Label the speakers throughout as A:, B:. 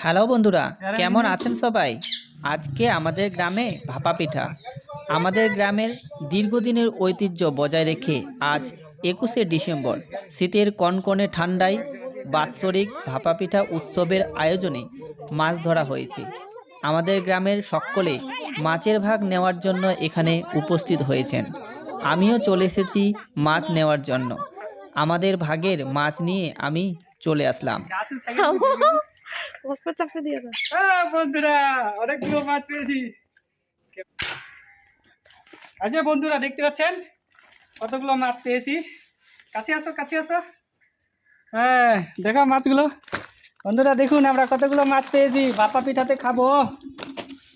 A: Hello বন্ধুরা, কেমন আছেন সবাই? আজকে আমাদের গ্রামে ভাপা পিঠা। আমাদের গ্রামের দীর্ঘদিনের ঐতিহ্য বজায় রেখে আজ 21শে ডিসেম্বর শীতের কনকনে ঠান্ডায় বাৎসরিক ভাপা পিঠা উৎসবের আয়োজনে মাছ ধরা হয়েছে। আমাদের গ্রামের সকলে মাছের ভাগ নেওয়ার জন্য এখানে উপস্থিত হয়েছেন। আমিও চলে এসেছি মাছ নেওয়ার জন্য। আমাদের ভাগের মাছ নিয়ে আমি চলে আসলাম।
B: বন্ধুরা অনেকগুলো মাছ পেয়েছি। আচ্ছা বন্ধুরা দেখতে পাচ্ছেন কতগুলো মাছ পেয়েছি। কাছে আসো কাছে আসো। হ্যাঁ দেখো মাছগুলো। বন্ধুরা দেখুন আমরা কতগুলো মাছ পেয়েছি, ভাপা পিঠাতে খাবো,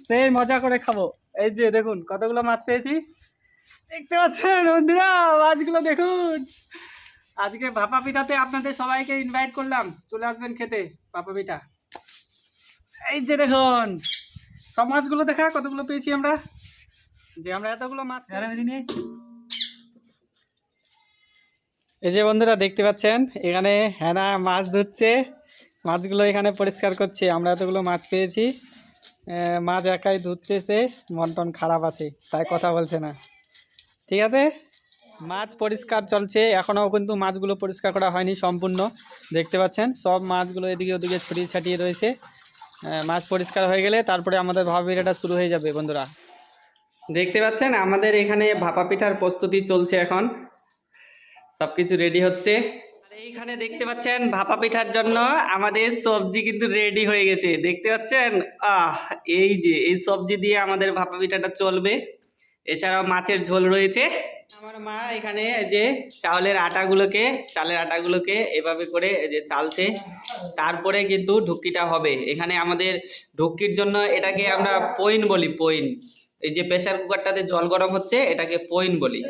B: সেই মজা করে খাবো। এই যে দেখুন কতগুলো মাছ পেয়েছি, দেখতে পাচ্ছেন বন্ধুরা মাছগুলো দেখুন। আজকে ভাপা পিঠাতে আপনাদের সবাইকে ইনভাইট করলাম, চলে আসবেন খেতে ভাপা পিঠা। এই যে দেখুন সব মাছগুলো দেখা কতগুলো পেয়েছি আমরা, যে আমরা এতগুলো মাছ নিয়ে। এই যে বন্ধুরা দেখতে পাচ্ছেন এখানে হেনা মাছ ধরছে, মাছগুলো এখানে পরিষ্কার করছে। আমরা এতগুলো মাছ পেয়েছি, মাছ একাই ধরছে, সে মন টন খারাপ আছে তাই কথা বলছে না। ঠিক আছে, মাছ পরিষ্কার চলছে, এখনও কিন্তু মাছগুলো পরিষ্কার করা হয়নি সম্পূর্ণ। দেখতে পাচ্ছেন সব মাছগুলো এদিকে ওদিকে ছড়িয়ে ছাটিয়ে রয়েছে। মাছ পরিষ্কার হয়ে গেলে তারপরে আমাদের ভাপা পিঠাটা শুরু হয়ে যাবে। বন্ধুরা দেখতে পাচ্ছেন আমাদের এখানে ভাপা পিঠার প্রস্তুতি চলছে, এখন সব কিছু রেডি হচ্ছে। আর এইখানে দেখতে পাচ্ছেন ভাপা পিঠার জন্য আমাদের সবজি কিন্তু রেডি হয়ে গেছে, দেখতে পাচ্ছেন। এই যে এই সবজি দিয়ে আমাদের ভাপা পিঠাটা চলবে। এছাড়াও মাছের ঝোল রয়েছে। আমার মা এখানে যে চালের আটাগুলোকে এভাবে করে যে চালছে, তারপরে কিন্তু ঢুকিটা হবে। এখানে আমাদের ঢুকির জন্য এটাকে আমরা পইন বলি, পইন। এই যে প্রেসার কুকারটাতে জল গরম হচ্ছে এটাকে পইন বলি।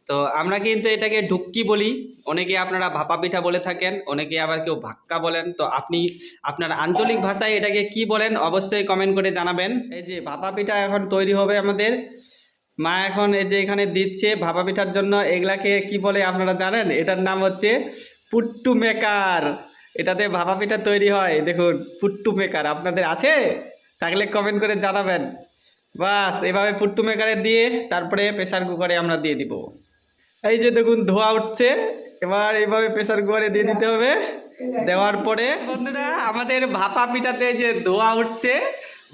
B: তো আমরা কিন্তু এটাকে ঢুক্কি বলি। অনেকে আপনারা ভাপা পিঠা বলে থাকেন, অনেকে আবার কেউ ভাক্কা বলেন। তো আপনি আপনার আঞ্চলিক ভাষায় এটাকে কি বলেন অবশ্যই কমেন্ট করে জানাবেন। এই যে ভাপা পিঠা এখন তৈরি হবে আমাদের। মা এখন এই যে এখানে দিচ্ছে ভাপা পিঠার জন্য। এগুলাকে কি বলে আপনারা জানেন? এটার নাম হচ্ছে পুট্টু মেকার। এটাতে ভাপা পিঠা তৈরি হয়। দেখুন পুট্টু মেকার আপনাদের আছে থাকলে কমেন্ট করে জানাবেন। বাস এভাবে পুট্টু মেকারে দিয়ে তারপরে প্রেসার কুকারে আমরা দিয়ে দিব। এই যে দেখুন ধোয়া উঠছে, এবার এইভাবে প্রেসার কুকারে দিয়ে দিতে হবে। দেওয়ার পরে বন্ধুরা আমাদের ভাপা পিঠাতে যে ধোয়া উঠছে,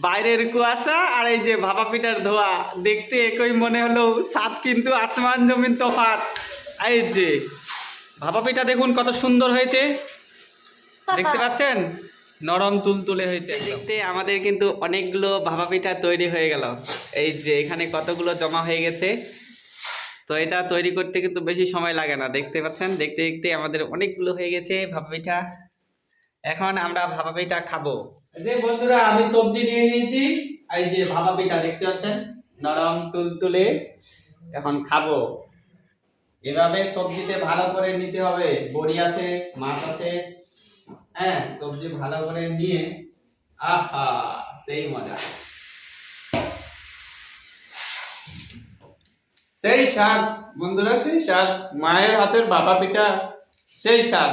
B: বাইরের কুয়াশা আর এই যে ভাপা পিঠার ধোয়া, দেখতে একই মনে হলো, স্বাদ কিন্তু আসমান জমিন তফাৎ। এই যে ভাপা পিঠা দেখুন কত সুন্দর হয়েছে, দেখতে পাচ্ছেন নরম তুলতুলে হয়েছে দেখতে। আমাদের কিন্তু অনেকগুলো ভাপা পিঠা তৈরি হয়ে গেল। এই যে এখানে কতগুলো জমা হয়ে গেছে। তো এটা তৈরি করতে কিন্তু বেশি সময় লাগে না, দেখতে পাচ্ছেন। দেখতে দেখতে আমাদের অনেকগুলো হয়ে গেছে ভাপা পিঠা। এখন আমরা ভাপা পিঠা খাবো। যে বন্ধুরা আমি সবজি নিয়ে নিয়েছি, এই যে ভাপা পিঠা দেখতে পাচ্ছেন নরম তুলতুলে। এখন খাবো। এভাবে সবজিতে ভালো করে নিতে হবে, বড়ি আছে, মাছ আছে, হ্যাঁ সবজি ভালো করে নিয়ে আহা সেই মজা, সেই স্বাদ বন্ধুরা, সেই স্বাদ। মায়ের হাতের ভাপা পিঠা সেই স্বাদ।